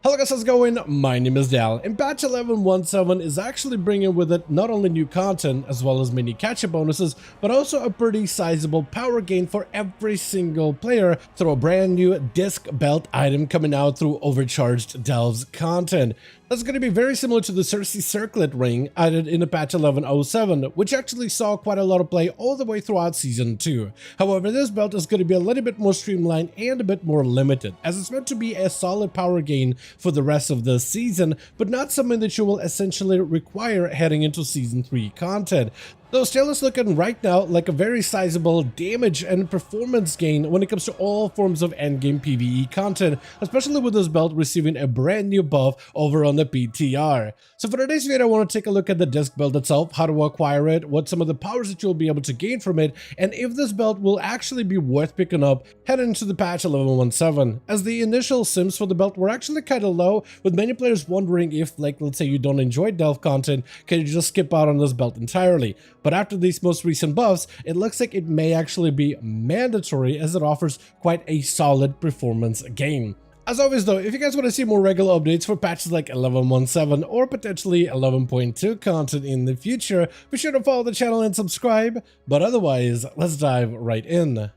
Hello guys, how's it going? My name is Dal, and patch 11.17 is actually bringing with it not only new content as well as many catch-up bonuses, but also a pretty sizable power gain for every single player through a brand new disc belt item coming out through overcharged Delves content. That's going to be very similar to the d.i.s.c circlet ring added in the patch 11.07, which actually saw quite a lot of play all the way throughout Season 2. However, this belt is going to be a little bit more streamlined and a bit more limited, as it's meant to be a solid power gain for the rest of the season, but not something that you will essentially require heading into Season 3 content. Though still is looking right now like a very sizable damage and performance gain when it comes to all forms of endgame PvE content, especially with this belt receiving a brand new buff over on the PTR. So for today's video, I want to take a look at the disc belt itself, how to acquire it, what some of the powers that you'll be able to gain from it, and if this belt will actually be worth picking up heading into the patch 11.17, as the initial sims for the belt were actually kind of low, with many players wondering if, like, let's say you don't enjoy Delve content, can you just skip out on this belt entirely? But after these most recent buffs, it looks like it may actually be mandatory, as it offers quite a solid performance gain. As always though, if you guys want to see more regular updates for patches like 11.17 or potentially 11.2 content in the future, be sure to follow the channel and subscribe. But otherwise, let's dive right in.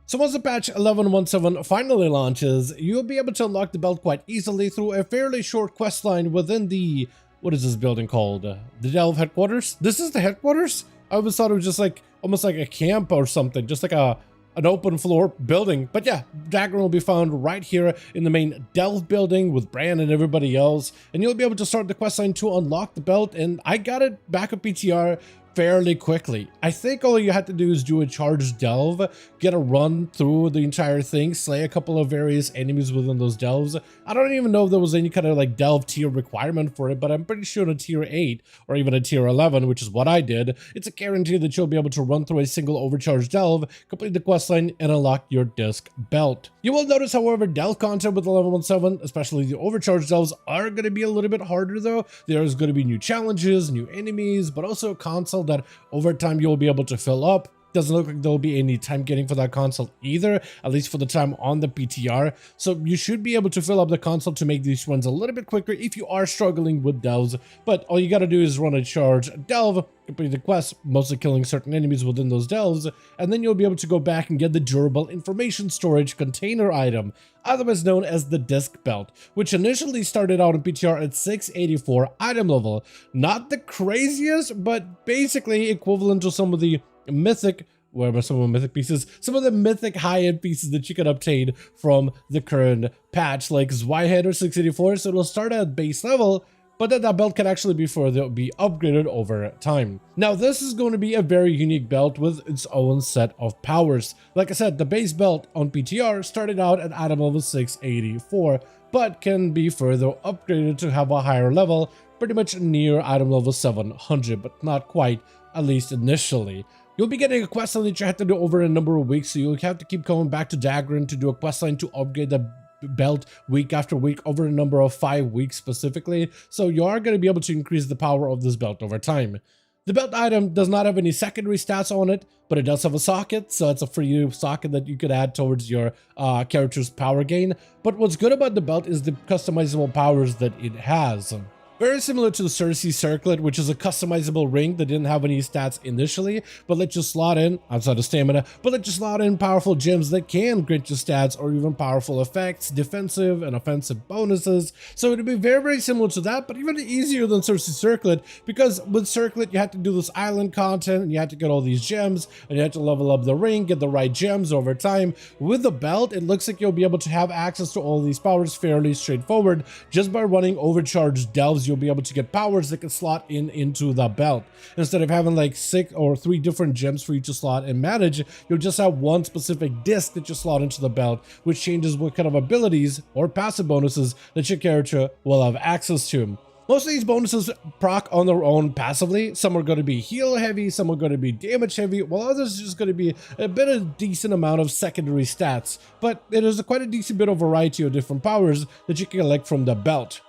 So once the patch 11.17 finally launches, you'll be able to unlock the belt quite easily through a fairly short questline within the... what is this building called? The Delve headquarters? This is the headquarters? I always thought it was just like, almost like a camp or something, just like an open floor building. But yeah, Dalaran will be found right here in the main Delve building with Bran and everybody else. And you'll be able to start the questline to unlock the belt. And I got it back at PTR fairly quickly. I think all you had to do is do a charged delve, get a run through the entire thing, slay a couple of various enemies within those delves. I don't even know if there was any kind of like delve tier requirement for it, but I'm pretty sure in a tier 8 or even a tier 11, which is what I did, it's a guarantee that you'll be able to run through a single overcharged delve, complete the questline, and unlock your disc belt. You will notice, however, delve content with 11.17, especially the overcharged delves, are going to be a little bit harder though. There's going to be new challenges, new enemies, but also a console that over time you'll be able to fill up. Doesn't look like there'll be any time getting for that console either, at least for the time on the PTR. So you should be able to fill up the console to make these runs a little bit quicker if you are struggling with delves. But all you got to do is run a charge delve, complete the quest, mostly killing certain enemies within those delves, and then you'll be able to go back and get the durable information storage container item, otherwise known as the disc belt, which initially started out in PTR at 684 item level. Not the craziest, but basically equivalent to some of the mythic, wherever some of the mythic pieces, some of the mythic high-end pieces that you can obtain from the current patch, like Zweiheader 684. So it'll start at base level, but then that belt can actually be upgraded over time. Now this is going to be a very unique belt with its own set of powers. Like I said, the base belt on PTR started out at item level 684, but can be further upgraded to have a higher level, pretty much near item level 700, but not quite, at least initially. You'll be getting a questline that you have to do over a number of weeks, so you'll have to keep coming back to Dalaran to do a questline to upgrade the belt week after week over a number of 5 weeks specifically, so you are going to be able to increase the power of this belt over time. The belt item does not have any secondary stats on it, but it does have a socket, so it's a free socket that you could add towards your character's power gain. But what's good about the belt is the customizable powers that it has. Very similar to the d.i.s.c circlet, which is a customizable ring that didn't have any stats initially, but let you slot in, outside of stamina, but let you slot in powerful gems that can grant you stats or even powerful effects, defensive and offensive bonuses. So it'd be very, very similar to that, but even easier than d.i.s.c circlet, because with circlet you had to do this island content, and you had to get all these gems, and you had to level up the ring, get the right gems over time. With the belt, it looks like you'll be able to have access to all these powers fairly straightforward, just by running overcharged delves. You'll be able to get powers that can slot into the belt. Instead of having like 6 or 3 different gems for you to slot and manage, you'll just have one specific disc that you slot into the belt, which changes what kind of abilities or passive bonuses that your character will have access to. Most of these bonuses proc on their own passively. Some are going to be heal heavy, some are going to be damage heavy, while others are just going to be a bit of a decent amount of secondary stats. But it is quite a decent bit of variety of different powers that you can collect from the belt.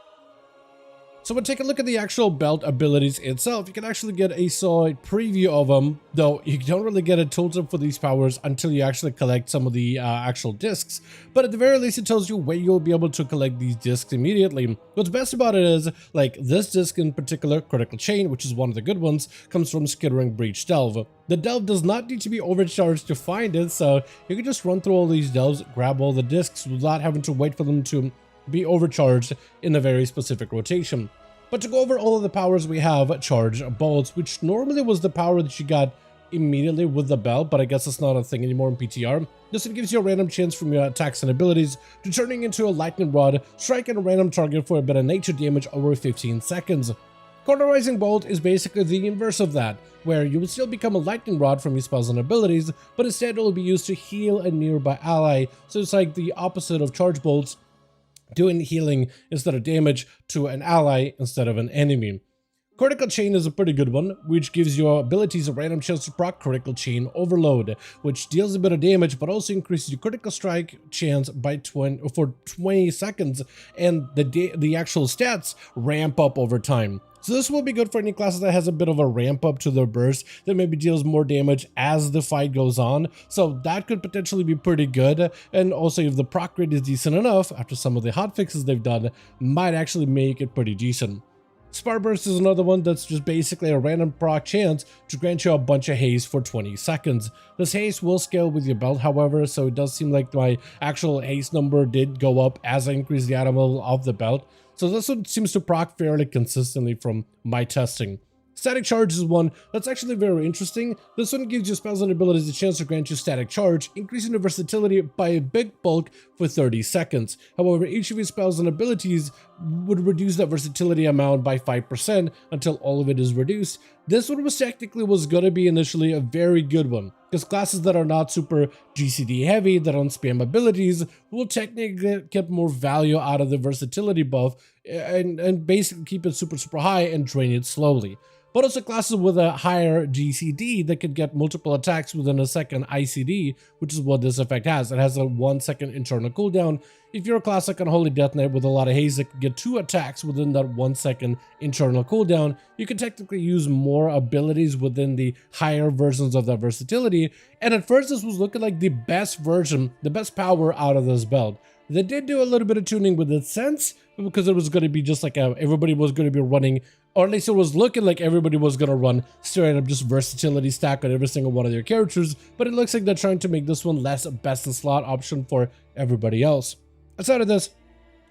So when take a look at the actual belt abilities itself, you can actually get a solid preview of them, though you don't really get a tooltip for these powers until you actually collect some of the actual discs. But at the very least, it tells you where you'll be able to collect these discs immediately. What's best about it is, like this disc in particular, Critical Chain, which is one of the good ones, comes from Skittering Breach Delve. The delve does not need to be overcharged to find it, so you can just run through all these delves, grab all the discs without having to wait for them to be overcharged in a very specific rotation. But to go over all of the powers, we have Charge Bolts, which normally was the power that you got immediately with the belt, but I guess it's not a thing anymore in PTR. This one gives you a random chance from your attacks and abilities to turning into a lightning rod, striking a random target for a bit of nature damage over 15 seconds. Cauterizing Bolt is basically the inverse of that, where you will still become a lightning rod from your spells and abilities, but instead it will be used to heal a nearby ally, so it's like the opposite of Charge Bolts, doing healing instead of damage to an ally instead of an enemy. Critical Chain is a pretty good one, which gives your abilities a random chance to proc Critical Chain Overload, which deals a bit of damage but also increases your critical strike chance by 20 seconds, and the actual stats ramp up over time. So this will be good for any classes that has a bit of a ramp up to their burst that maybe deals more damage as the fight goes on. So that could potentially be pretty good. And also if the proc rate is decent enough, after some of the hotfixes they've done, might actually make it pretty decent. Spar Burst is another one that's just basically a random proc chance to grant you a bunch of haste for 20 seconds. This haste will scale with your belt, however, so it does seem like my actual haste number did go up as I increased the item level of the belt. So this one seems to proc fairly consistently from my testing. Static Charge is one that's actually very interesting. This one gives your spells and abilities a chance to grant you static charge, increasing the versatility by a big bulk for 30 seconds. However, each of your spells and abilities would reduce that versatility amount by 5% until all of it is reduced. This one was going to be initially a very good one, because classes that are not super GCD heavy, that don't spam abilities, will technically get more value out of the versatility buff and basically keep it super high and drain it slowly. But also classes with a higher GCD that could get multiple attacks within a second ICD, which is what this effect has. It has a 1 second internal cooldown. If you're a class like Unholy Death Knight with a lot of haste that can get 2 attacks within that 1 second internal cooldown, you can technically use more abilities within the higher versions of that versatility. And at first this was looking like the best version, the best power out of this belt. They did do a little bit of tuning with its sense, because it was going to be just like everybody was going to be running, or at least it was looking like everybody was going to run straight up just versatility stack on every single one of their characters, but it looks like they're trying to make this one less a best in slot option for everybody else. Outside of this,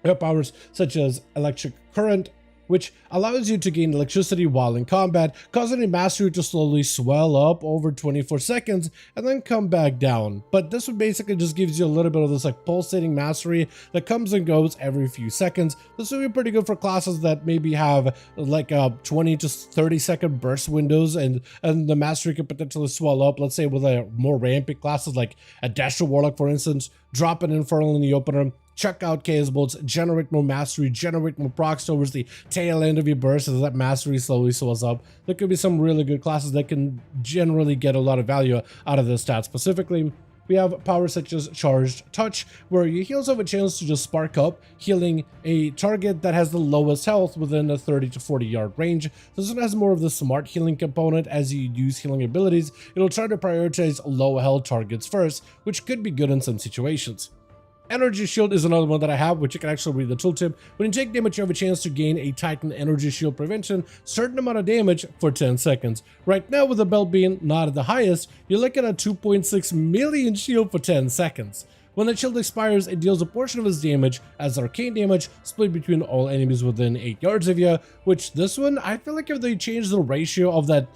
we have powers such as Electric Current, which allows you to gain electricity while in combat, causing a mastery to slowly swell up over 24 seconds and then come back down. But this one basically just gives you a little bit of this like pulsating mastery that comes and goes every few seconds. This would be pretty good for classes that maybe have like a 20 to 30 second burst windows, and the mastery could potentially swell up, let's say with a more rampant classes like a Dasher Warlock, for instance. Drop an Infernal in the opener, check out Chaos Bolts, generate more mastery, generate more procs towards the tail end of your burst as that mastery slowly swells up. There could be some really good classes that can generally get a lot of value out of this stat. Specifically, we have powers such as Charged Touch, where your heals have a chance to just spark up, healing a target that has the lowest health within a 30 to 40 yard range. This one has more of the smart healing component. As you use healing abilities, it'll try to prioritize low health targets first, which could be good in some situations. Energy Shield is another one that I have, which you can actually read the tooltip. When you take damage, you have a chance to gain a Titan Energy Shield Prevention, certain amount of damage for 10 seconds. Right now, with the belt being not at the highest, you're looking at 2.6 million shield for 10 seconds. When the shield expires, it deals a portion of its damage as arcane damage, split between all enemies within 8 yards of you, which this one, I feel like if they change the ratio of that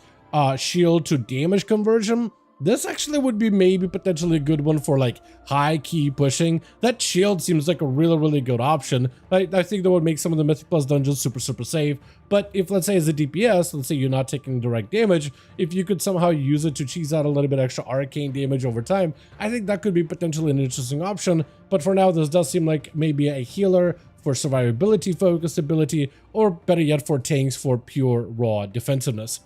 shield to damage conversion, this actually would be maybe potentially a good one for like high key pushing. That shield seems like a really good option. I think that would make some of the Mythic Plus dungeons super safe. But if, let's say, as a DPS, let's say you're not taking direct damage, if you could somehow use it to cheese out a little bit extra arcane damage over time, I think that could be potentially an interesting option. But for now, this does seem like maybe a healer for survivability focused ability, or better yet for tanks for pure raw defensiveness.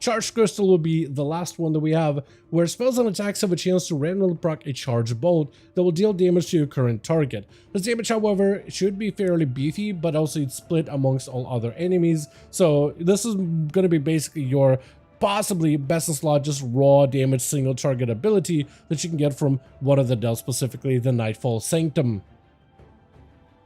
Charged Crystal will be the last one that we have, where spells and attacks have a chance to randomly proc a charged bolt that will deal damage to your current target. This damage, however, should be fairly beefy, but also it's split amongst all other enemies, so this is going to be basically your possibly best in slot just raw damage single target ability that you can get from one of the delves, specifically the Nightfall Sanctum.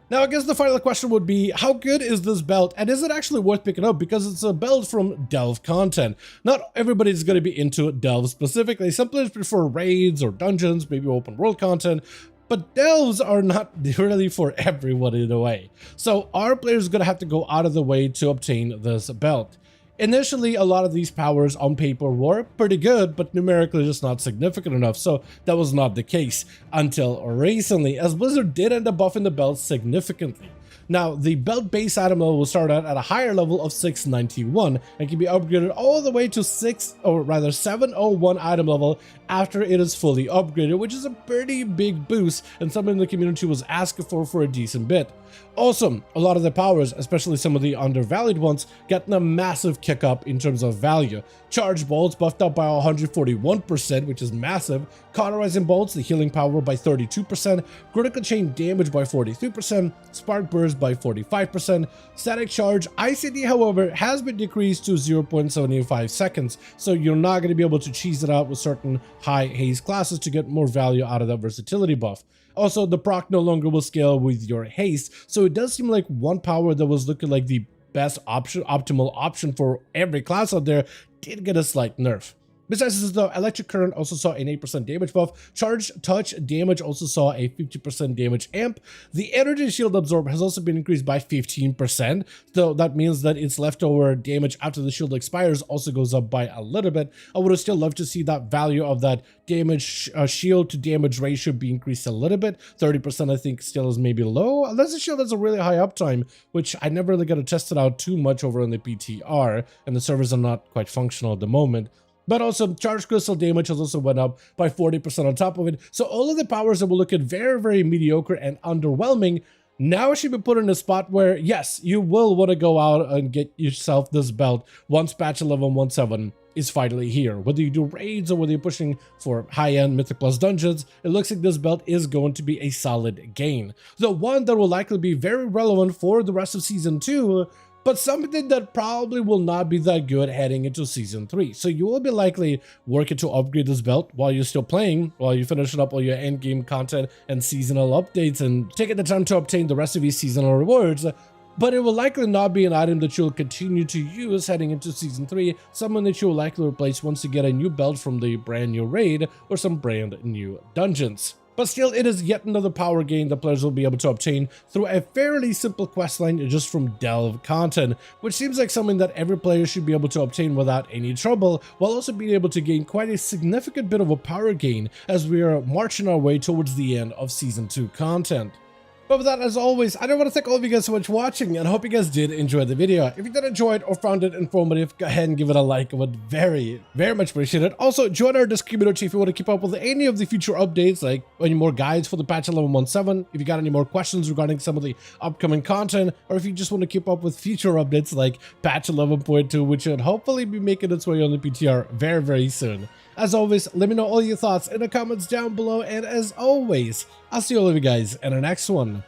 Now, I guess the final question would be, how good is this belt, and is it actually worth picking up, because it's a belt from delve content. Not everybody's going to be into delve specifically. Some players prefer raids or dungeons, maybe open world content, but delves are not really for everyone in a way. So our players are going to have to go out of the way to obtain this belt. Initially, a lot of these powers on paper were pretty good, but numerically just not significant enough, so that was not the case until recently, as Blizzard did end up buffing the belt significantly. Now, the belt base item level will start out at a higher level of 691 and can be upgraded all the way to 701 item level after it is fully upgraded, which is a pretty big boost and something the community was asking for a decent bit. Also, a lot of the powers, especially some of the undervalued ones, getting a massive kick up in terms of value. Charge bolts buffed up by 141%, which is massive. Cauterizing bolts, the healing power by 32%. Critical chain damage by 43%. Spark burst by 45%. Static charge ICD, however, has been decreased to 0.75 seconds, so you're not going to be able to cheese it out with certain high haste classes to get more value out of that versatility buff. Also, the proc no longer will scale with your haste, so it does seem like one power that was looking like the best optimal option for every class out there did get a slight nerf. Besides this, though, Electric Current also saw an 8% damage buff. Charged Touch damage also saw a 50% damage amp. The Energy Shield Absorb has also been increased by 15%, so that means that its leftover damage after the shield expires also goes up by a little bit. I would have still loved to see that value of that damage shield to damage ratio be increased a little bit. 30% I think still is maybe low, unless the shield has a really high uptime, which I never really got to test it out too much over on the PTR, and the servers are not quite functional at the moment. But also, Charged Crystal damage has also went up by 40% on top of it. So all of the powers that will look at very mediocre and underwhelming now should be put in a spot where, yes, you will want to go out and get yourself this belt once patch 11.17 is finally here. Whether you do raids or whether you're pushing for high-end Mythic Plus dungeons, it looks like this belt is going to be a solid gain. The one that will likely be very relevant for the rest of Season 2, but something that probably will not be that good heading into Season 3. So you will be likely working to upgrade this belt while you're still playing, while you're finishing up all your endgame content and seasonal updates and taking the time to obtain the rest of your seasonal rewards. But it will likely not be an item that you'll continue to use heading into Season 3, someone that you will likely replace once you get a new belt from the brand new raid or some brand new dungeons. But still, it is yet another power gain that players will be able to obtain through a fairly simple questline just from delve content, which seems like something that every player should be able to obtain without any trouble, while also being able to gain quite a significant bit of a power gain as we are marching our way towards the end of Season 2 content. But with that, as always, I do want to thank all of you guys so much for watching, and I hope you guys did enjoy the video. If you did enjoy it or found it informative, go ahead and give it a like. I would very much appreciate it. Also, join our Discord community if you want to keep up with any of the future updates, like any more guides for the patch 11.17, if you got any more questions regarding some of the upcoming content, or if you just want to keep up with future updates like patch 11.2, which should hopefully be making its way on the PTR very soon. As always, let me know all your thoughts in the comments down below, and as always, I'll see all of you guys in the next one.